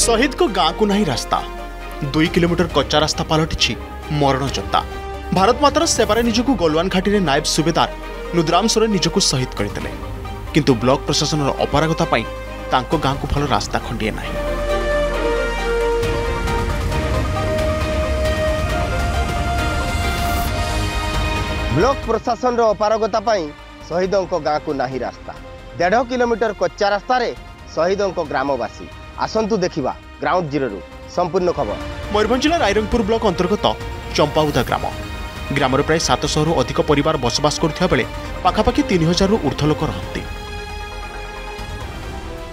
शहीद को गाँव को नहीं रास्ता 2 किलोमीटर कच्चा रास्ता पलटि मरण जोता। भारत मातार सेवार निजक गलवान घाटी में नायब सुबेदार नुद्राम सोरेन निजक शहीद करते किंतु ब्लॉक प्रशासन अपरागता गाँव को भल रास्ता खंडिए ना। ब्लॉक प्रशासन अपारगता शहीदों गाँव को नहीं रास्ता 1.5 किलोमीटर कच्चा रास्ता शहीदों ग्रामवासी आसंतु देखिबा ग्राउंड जीरो संपूर्ण खबर। मयूरभंज जिला रायरंगपुर ब्लॉक अंतर्गत चंपाउदा ग्राम प्राय 700 रु अधिक परिवार बसवास करुवा बेले पाखापाखि 3000 रु ऊर्ध्व लोक रहते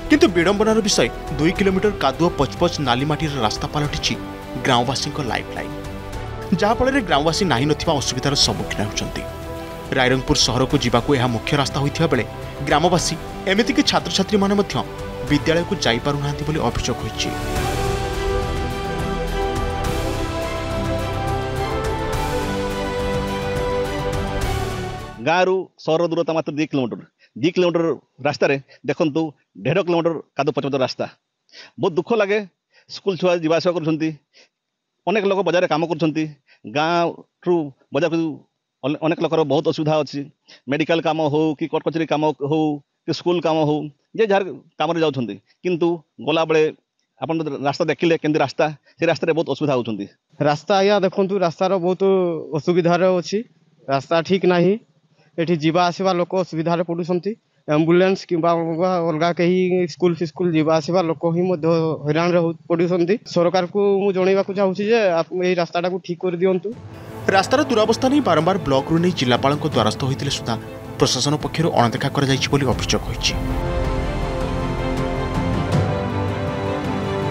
किंतु विडंबनार विषय 2 किलोमीटर कादुआ पचपच नालीमाटीर रास्ता पलटि ग्रामवासी लाइफ लाइन जहाँफल ग्रामवासी नाही नथिबा असुविधार सम्मुखीन होउछंती। रायरंगपुर सहर को जीवाकू यह मुख्य रास्ता होइथिबा बेले ग्रामवासी एमितिक छात्र छात्री माने मध्य विद्यालय को जाई पारु नांती बोली अभियोग होइछि। गाँव सहर दूरता मात्र 2 किलोमीटर रास्ता रे देखंतु 1.5 किलोमीटर कादो पचपच रास्ता बहुत दुख लगे। स्कूल छुआ जीवा आसा करछंती, अनेक लोक बाजार काम करछंती, गाँव ठू बाजार अनेक लोकर बहुत असुविधा अच्छी। मेडिकल काम हो कि कोर्ट कचेरी काम हो कि स्कूल काम हो जे जार काम रे जाउछंती किंतु गला बेले आपन रास्ता देखिले केंदी रास्ता से रास्ता रे बहुत असुविधा होउछंती। रास्ता या देखंतु रास्तार बहुत असुविधा अछि, रास्ता ठीक नाही। एठी जीवा आसीबा लोक असुविधा रे पडुछंती। एम्बुलेंस किंबा अलगा कहीं स्कूल जीवा आसीबा लोक ही मध्य हैरान रे पडुछंती। सरकार को मु जणैबा को चाहूछि जे एही रास्ताटा को ठीक कर दियंतु। रास्तार दुरावस्था नहीं बारंबार ब्लॉक रु नहीं जिलापाल द्वारस्थ होते सुधा प्रशासन पक्षर अणदेखा कर अभियोग होइछि।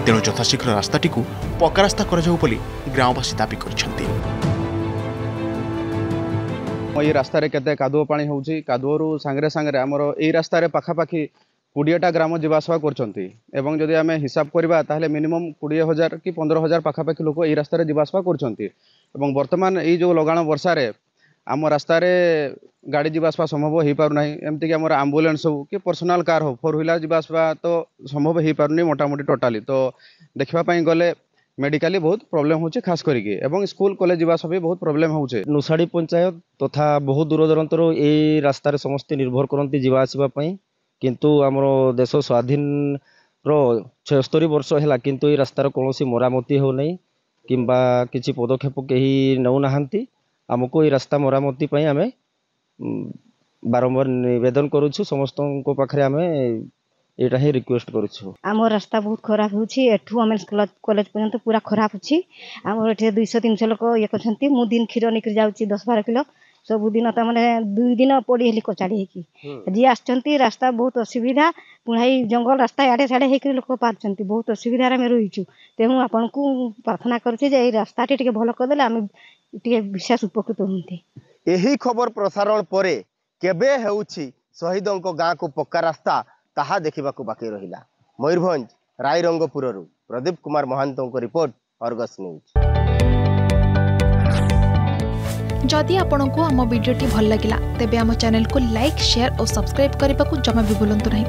तेणु यथाशीघ्र रास्ताटी को पक्का रास्ता कर ग्रामवासी दाबी करछंती। ये रास्ता रे केते कादुओ पानी होउछि, कादुओ सांगरे सांगरे हमर एई रास्ता रे पाखापाखि 20टा ग्राम जीवासवा करछंती एवं जदि आमे हिसाब करबा ताहले मिनिमम 20,000 कि 15,000 पाखापाखि लोक एई रास्ता रे जीवासवा करछंती। एवं वर्तमान एई जो लगाण वर्षा रे आम रास्ता रे गाड़ी जीवासवा संभव हो पार नाही। एमती कि हमर एम्बुलेंस हो कि पर्सनल कार हो 4 व्हीलर जीवासवा तो संभव हो पार नहीं मोटामोटी टोटाली। तो देखबा पई गले मेडिकली बहुत प्रॉब्लम होचे, खास करके एवं स्कूल कॉलेज जीवा सब बहुत प्रॉब्लम होचे। नुसाड़ी पंचायत तथा बहुत दूर दरांतर ए रास्ता रे समस्त निर्भर करती जीवा आसीबा पई किंतु हमर देश स्वाधीन रो 76 वर्ष हैला किंतु ए रास्तार कोनोसी मरामती हो नै किंबा किछि पदक्षेप केही नौ नाहंती। हमको ए रास्ता मरामती पई हमें बारंबार निवेदन करूछु, समस्त को पाखरे हमें एटा ही रिक्वेस्ट करूछु। आम रास्ता बहुत खराब होछि, एठू वोमेन्स कॉलेज पर्यंत पूरा खराब होछि। आम एठे 200-300 लोक ये करछंती। मु दिन खीर निकल जाउछि 10-12 किलो सब दिन त माने 2 दिन पड़ी हेली कचाड़ी हेकी जी आछंती। रास्ता बहुत असुविधा, पुणाई जंगल रास्ता आडे साडे हेकी लोक पारछंती, बहुत असुविधा रे रहिछु। तेहु आपन को प्रार्थना करछि जे ए रास्ता टिके भलो कर देले आमे टिके विशेष उपकृत होंती। एही खबर प्रसारण परे केबे हेउछि शहीदों को गाँ को पक्का रास्ता ताहा देखा बाकी रहिला। मयूरभंज रायरंगपुर प्रदीप कुमार महांतों को रिपोर्ट, अर्गस न्यूज। जदि आपंक आम भिडी भल लगा तेब आम चैनल को लाइक, शेयर और सब्सक्राइब करने को जमा भी भूलु नहीं।